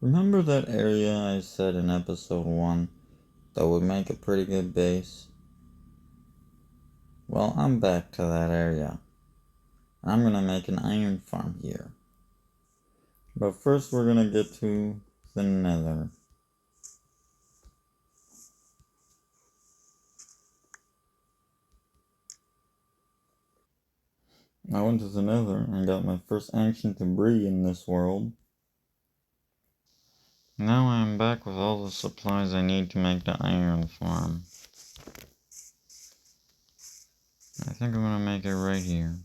Remember that area I said in episode 1 that would make a pretty good base? Well, I'm back to that area. I'm gonna make an iron farm here. But first we're gonna get to the nether. I went to the nether and got my first ancient debris in this world. Now I am back with all the supplies I need to make the iron farm. I think I'm gonna make it right here.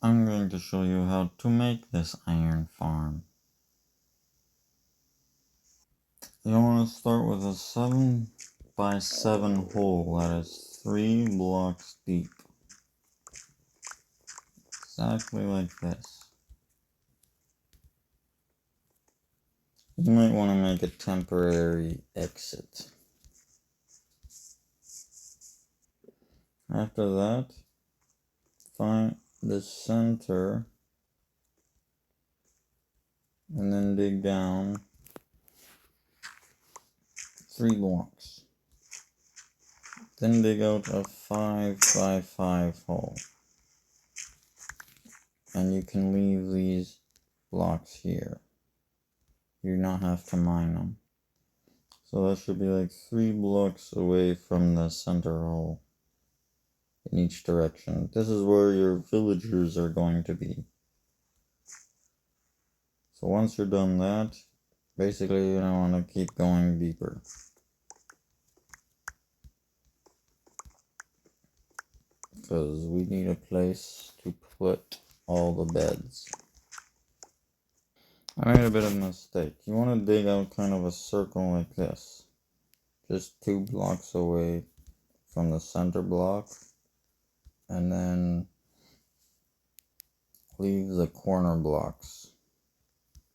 I'm going to show you how to make this iron farm. You want to start with a 7 by 7 hole that is 3 blocks deep. Exactly like this. You might want to make a temporary exit. After that, find the center and then dig down 3 blocks. Then dig out a 5 by 5 hole. And you can leave these blocks here. You do not have to mine them. So that should be like 3 blocks away from the center hole in each direction. This is where your villagers are going to be. So once you're done that, basically you don't want to keep going deeper. Because we need a place to put all the beds. I made a bit of a mistake. You want to dig out kind of a circle like this. Just 2 blocks away from the center block. And then leave the corner blocks.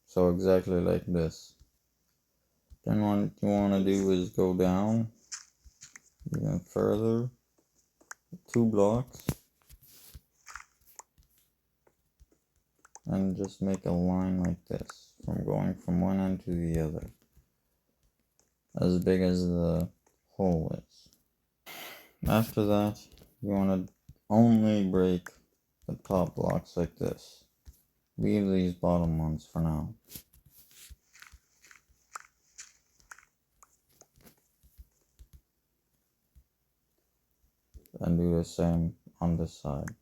So exactly like this. Then what you want to do is go down even further, 2 blocks, and just make a line like this, from going from one end to the other, as big as the hole is. After that, you want to only break the top blocks like this. Leave these bottom ones for now. And do the same on this side.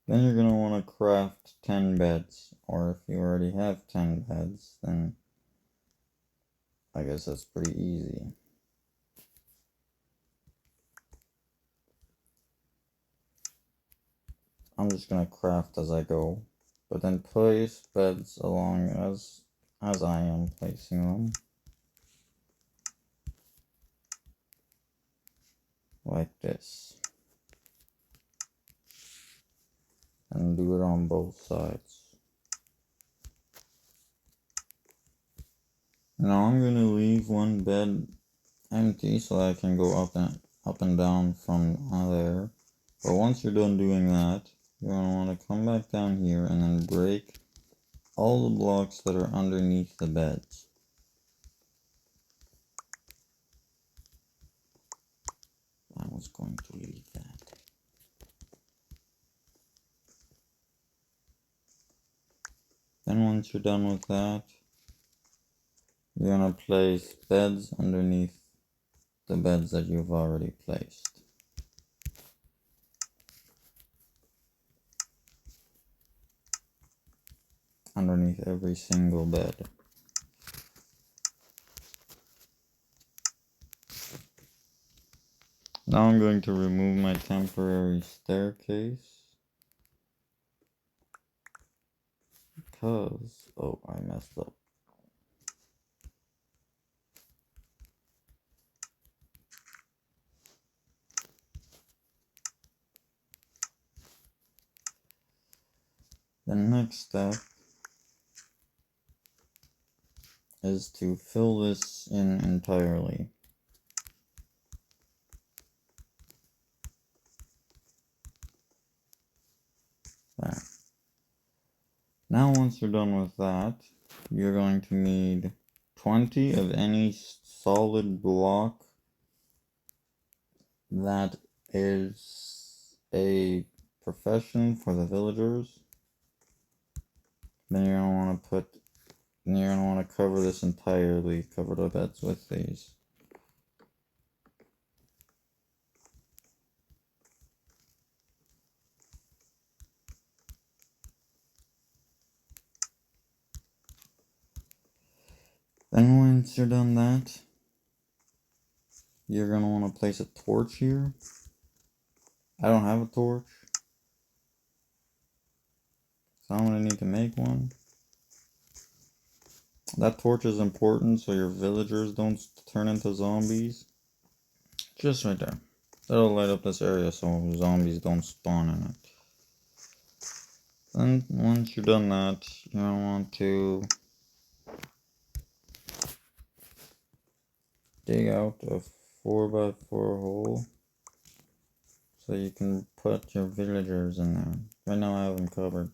Then you're going to want to craft 10 beds, or if you already have 10 beds, then I guess that's pretty easy. I'm just going to craft as I go, but then place beds along as I am placing them. Like this. And do it on both sides. Now I'm going to leave one bed empty so I can go up and down from there. But once you're done doing that, you're going to want to come back down here and then break all the blocks that are underneath the beds. I was going to leave that. Then once you're done with that, you're going to place beds underneath the beds that you've already placed. Underneath every single bed. Now I'm going to remove my temporary staircase. Because, oh, I messed up. The next step is to fill this in entirely. There. Now once you're done with that, you're going to need 20 of any solid block that is a profession for the villagers. Then you're going to want to cover this entirely, cover the beds with these. Then once you're done that, you're going to want to place a torch here. I don't have a torch, so I'm going to need to make one. That torch is important so your villagers don't turn into zombies. Just right there. That'll light up this area so zombies don't spawn in it. Then once you're done that, you're going to want to dig out a 4x4 hole so you can put your villagers in there. Right now I have them covered.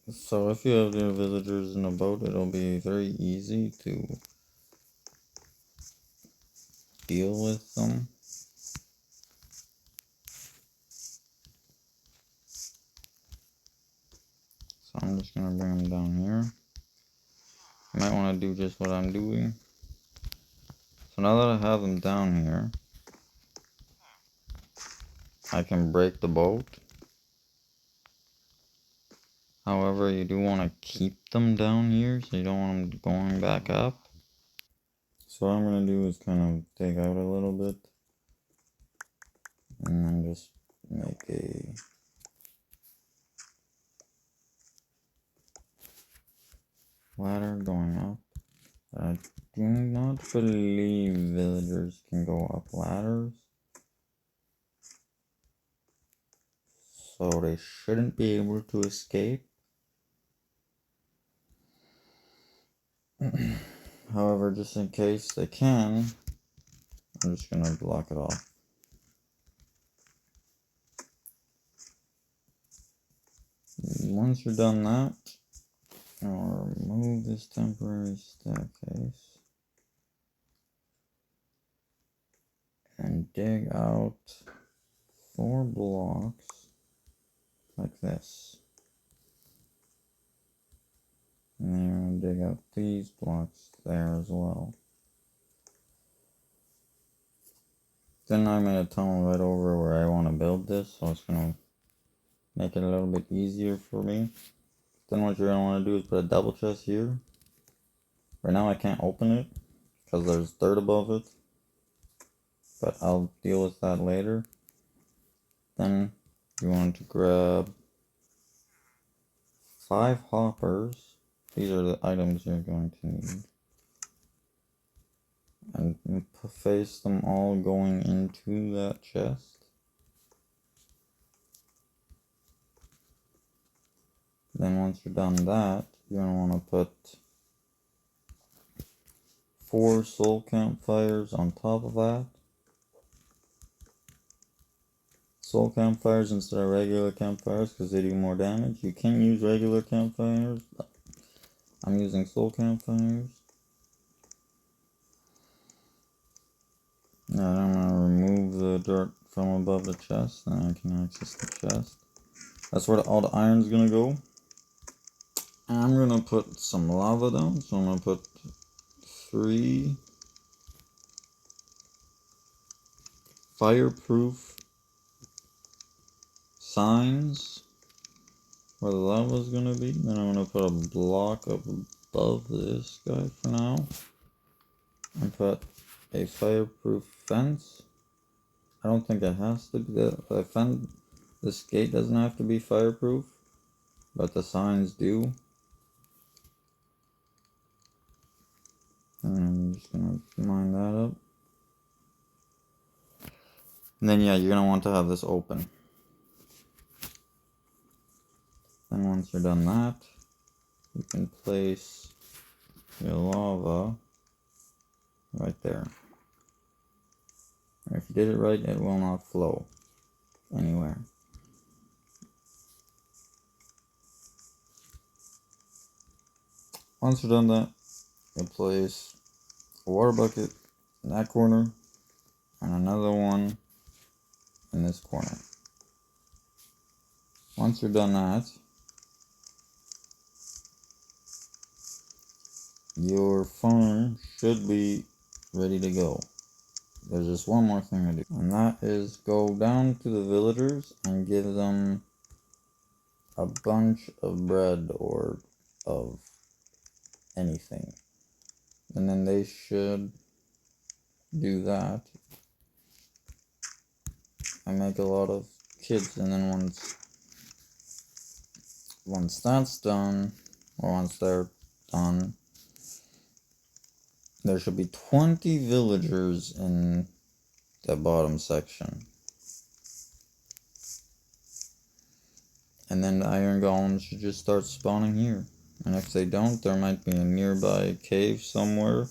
So if you have your villagers in a boat, it'll be very easy to deal with them. So I'm just going to bring them down here. You might want to do just what I'm doing. So now that I have them down here, I can break the boat. However, you do want to keep them down here, so you don't want them going back up. So what I'm going to do is kind of dig out a little bit. And then just make a ladder going up. I do not believe villagers can go up ladders. So they shouldn't be able to escape. However, just in case they can, I'm just going to block it off. Once you're done that, I'll remove this temporary staircase and dig out 4 blocks like this. And then I'm going to dig out these blocks there as well. Then I'm going to tunnel right over where I want to build this, so it's going to make it a little bit easier for me. Then what you're going to want to do is put a double chest here. Right now I can't open it because there's dirt above it, but I'll deal with that later. Then you want to grab 5 hoppers. These are the items you're going to need. And face them all going into that chest. Then once you're done that, you're going to want to put 4 soul campfires on top of that. Soul campfires instead of regular campfires because they do more damage. You can use regular campfires. I'm using soul campfires. Now I'm going to remove the dirt from above the chest, and I can access the chest. That's where all the iron's going to go. And I'm going to put some lava down, so I'm going to put 3 fireproof signs where the lava is going to be. Then I'm going to put a block up above this guy for now. And put a fireproof fence. I don't think it has to be. This gate doesn't have to be fireproof, but the signs do. And I'm just going to line that up. And then yeah, you're going to want to have this open. Then once you're done that, you can place your lava right there. If you did it right, it will not flow anywhere. Once you're done that, you place a water bucket in that corner and another one in this corner. Once you're done that, your farm should be ready to go. There's just one more thing to do, and that is go down to the villagers and give them a bunch of bread or of anything. And then they should do that and make a lot of kids. And then once that's done, or once they're done, there should be 20 villagers in the bottom section. And then the iron golems should just start spawning here. And if they don't, there might be a nearby cave somewhere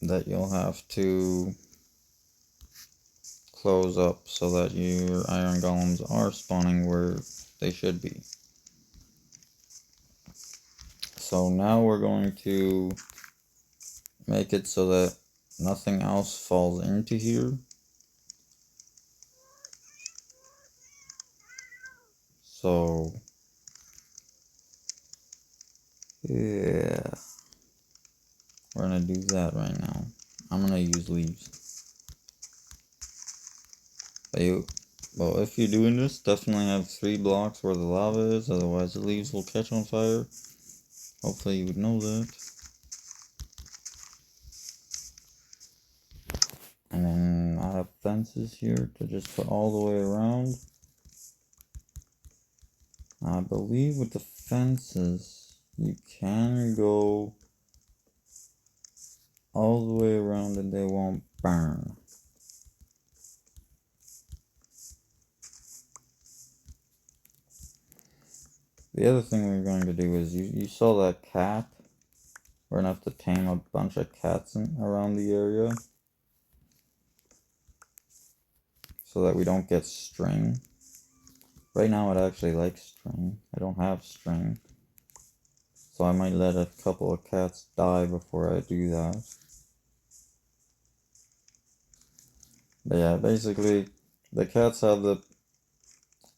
that you'll have to close up so that your iron golems are spawning where they should be. So now we're going to make it so that nothing else falls into here. So yeah, we're gonna do that right now. I'm gonna use leaves. Well, if you're doing this, definitely have 3 blocks where the lava is, otherwise the leaves will catch on fire. Hopefully you would know that. And then I have fences here to just put all the way around. I believe with the fences, you can go all the way around and they won't burn. The other thing we're going to do is, you saw that cat? We're going to have to tame a bunch of cats around the area so that we don't get string. Right now it actually likes string. I don't have string. So I might let a couple of cats die before I do that. But yeah, basically, the cats have the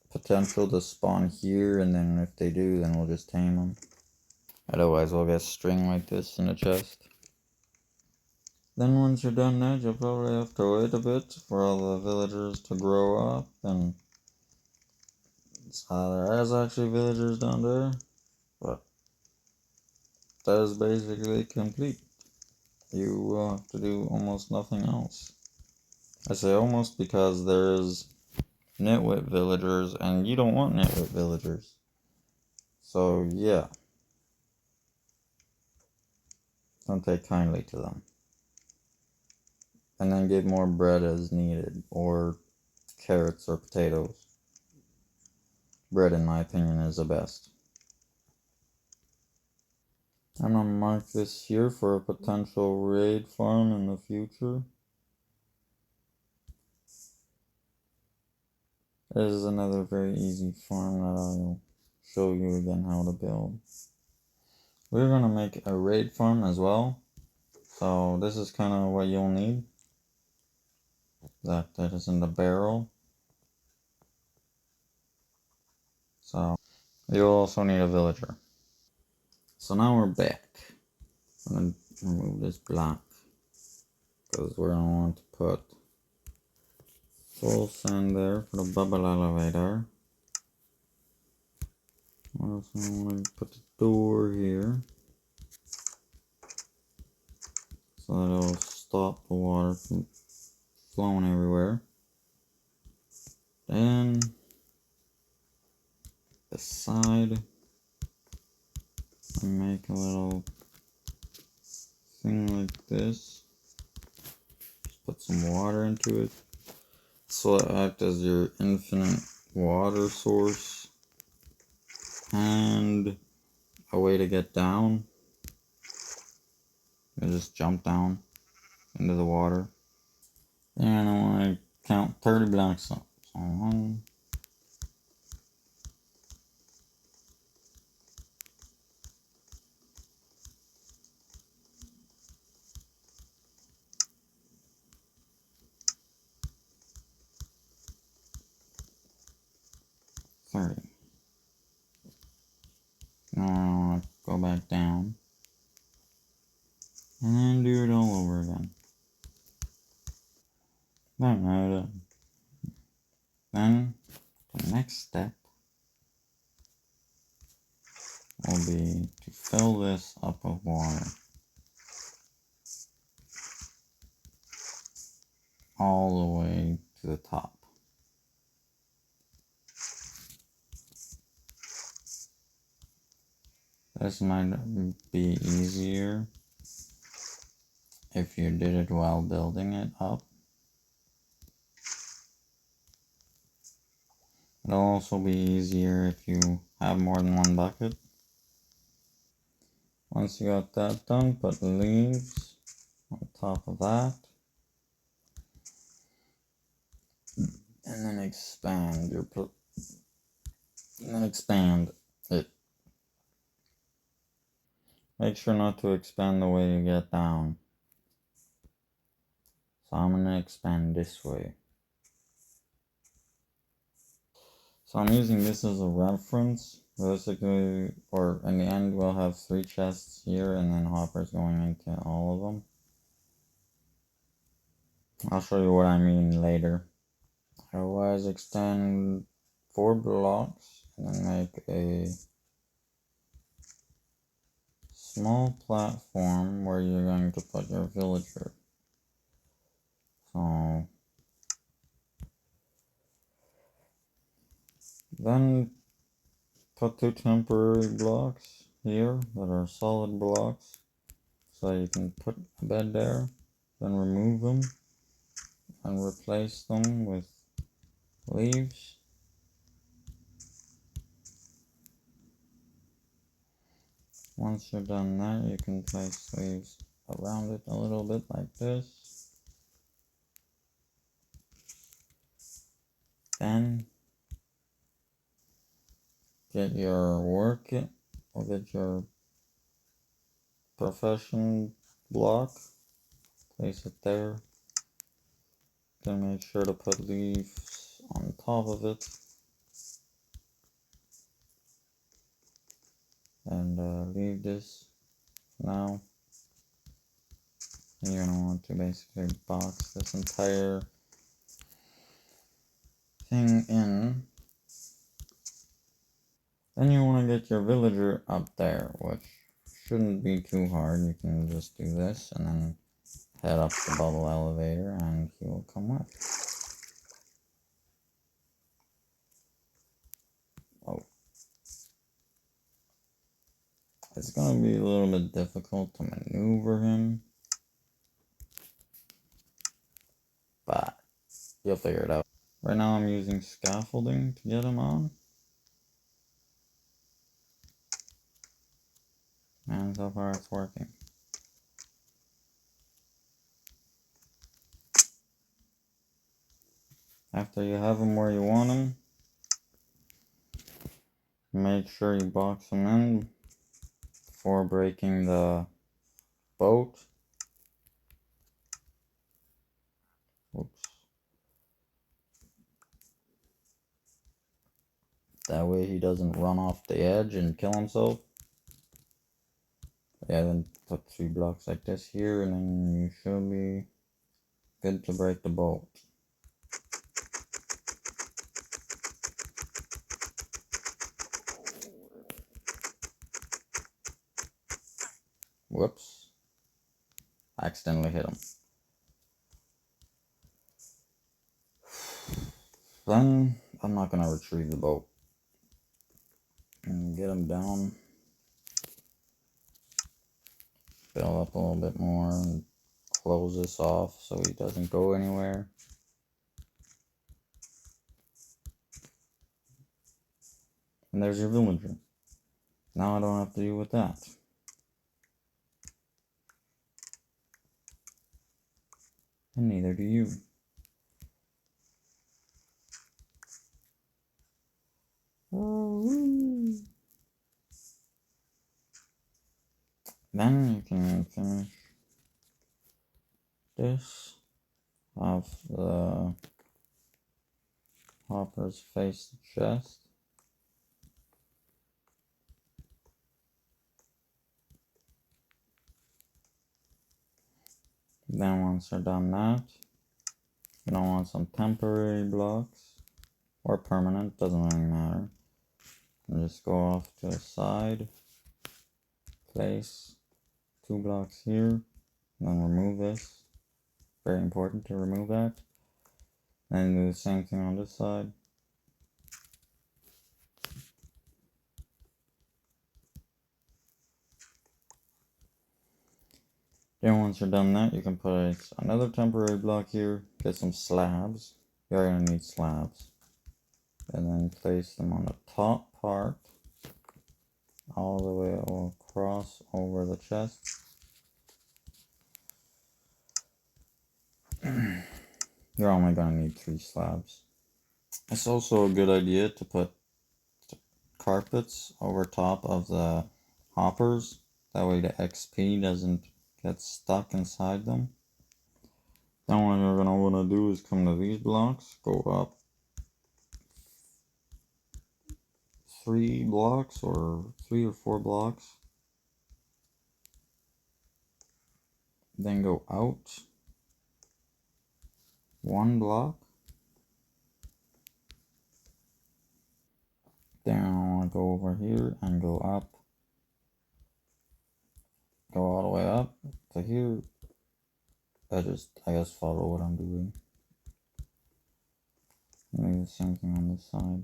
potential to spawn here, and then if they do, then we'll just tame them. Otherwise, we'll get string like this in the chest. Then once you're done that, you'll probably have to wait a bit for all the villagers to grow up, and there is actually villagers down there, but that is basically complete. You will have to do almost nothing else. I say almost because there's nitwit villagers, and you don't want nitwit villagers. So yeah, don't take kindly to them. And then give more bread as needed, or carrots or potatoes. Bread, in my opinion, is the best. I'm gonna mark this here for a potential raid farm in the future. This is another very easy farm that I'll show you again how to build. We're gonna make a raid farm as well. So this is kind of what you'll need. That is in the barrel. So you'll also need a villager. So now we're back. I'm gonna remove this block because we're gonna want to put full sand there for the bubble elevator. Also, I'm gonna put the door here so that it'll stop the water from flowing everywhere. Then the side, I make a little thing like this. Just put some water into it. So it acts as your infinite water source. And a way to get down, you just jump down into the water. And I want to count 30 blocks up. So 1, 30. Now I want to go back down. And then do it all over again. Then the next step will be to fill this up with water all the way to the top. This might be easier if you did it while building it up. It'll also be easier if you have more than one bucket. Once you got that done, put leaves on top of that. And then expand expand it. Make sure not to expand the way you get down. So I'm gonna expand this way. So I'm using this as a reference. Basically, or in the end, we'll have 3 chests here and then hoppers going into all of them. I'll show you what I mean later. Otherwise, extend 4 blocks and then make a small platform where you're going to put your villager. So then put 2 temporary blocks here that are solid blocks so you can put a bed there, then remove them and replace them with leaves. Once you're done that, you can place leaves around it a little bit like this. Then get your work or get your profession block, place it there. Then make sure to put leaves on top of it. And leave this now. And you're gonna want to basically box this entire thing in. Then you want to get your villager up there, which shouldn't be too hard. You can just do this and then head up the bubble elevator and he will come up. Oh. It's gonna be a little bit difficult to maneuver him, but you'll figure it out. Right now I'm using scaffolding to get him on. And so far it's working. After you have him where you want him, make sure you box him in before breaking the boat. Oops. That way he doesn't run off the edge and kill himself. Yeah, then put 3 blocks like this here and then you should be good to break the boat. Whoops. I accidentally hit him. Then I'm not gonna retrieve the boat. And get him down. Fill up a little bit more and close this off so he doesn't go anywhere. And there's your villager. Now I don't have to deal with that. And neither do you. Then you can finish this. Have the hoppers face the chest. Then once you're done that, you don't want some temporary blocks or permanent, doesn't really matter. And just go off to the side, place 2 blocks here, then remove this. Very important to remove that. Then do the same thing on this side. Then once you're done that, you can put another temporary block here, get some slabs. You're gonna need slabs. And then place them on the top part, all the way across over the chest. You're only gonna need 3 slabs. It's also a good idea to put carpets over top of the hoppers. That way the XP doesn't get stuck inside them. Then what you're gonna wanna do is come to these blocks, go up 3 blocks or 3 or 4 blocks. Then go out 1 block. Then I want to go over here and go up. Go all the way up to here. I guess follow what I'm doing. Maybe the same thing on this side.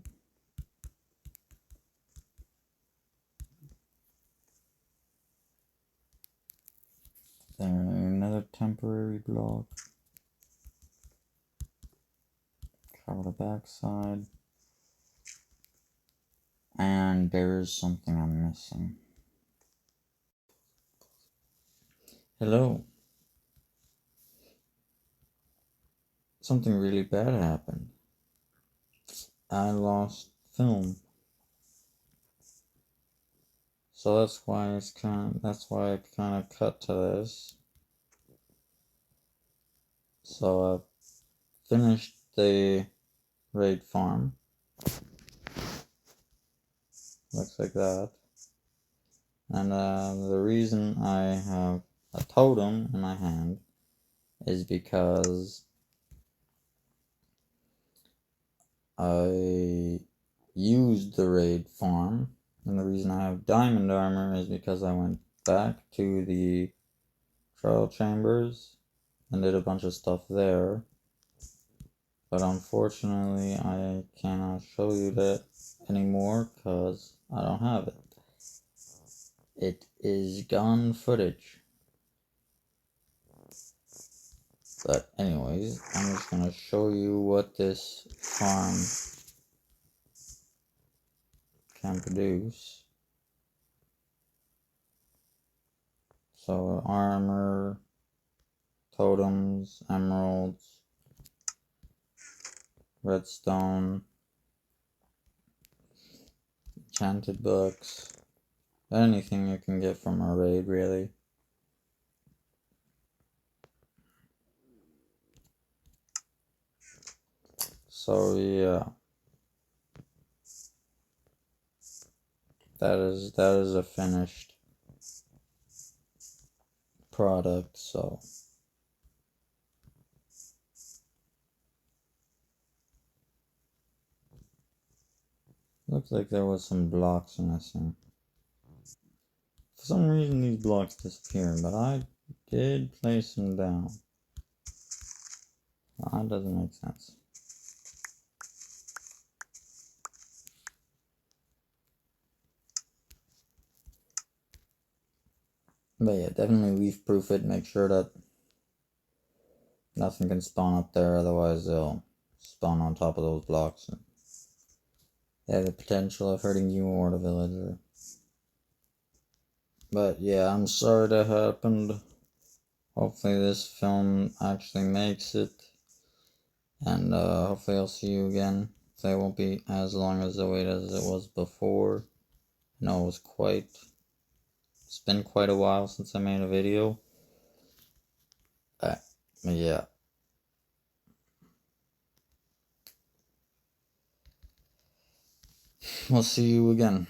Then another temporary block. Cover the back side. And there is something I'm missing. Hello. Something really bad happened. I lost film. So that's why I kind of cut to this. So I finished the raid farm. Looks like that. And the reason I have a totem in my hand is because I used the raid farm. And the reason I have diamond armor is because I went back to the trial chambers and did a bunch of stuff there. But unfortunately, I cannot show you that anymore because I don't have it. It is gone footage. But anyways, I'm just gonna show you what this farm can produce. So armor, totems, emeralds, redstone, enchanted books, anything you can get from a raid really. So yeah. That is a finished product, so looks like there was some blocks missing. For some reason these blocks disappeared, but I did place them down. That doesn't make sense. But yeah, definitely leaf proof it, make sure that nothing can spawn up there, otherwise they'll spawn on top of those blocks and they have the potential of hurting you or the villager. But yeah, I'm sorry that happened. Hopefully this film actually makes it. And hopefully I'll see you again. Hopefully it won't be as long as the wait as it was before. I know it's been quite a while since I made a video. But yeah. We'll see you again.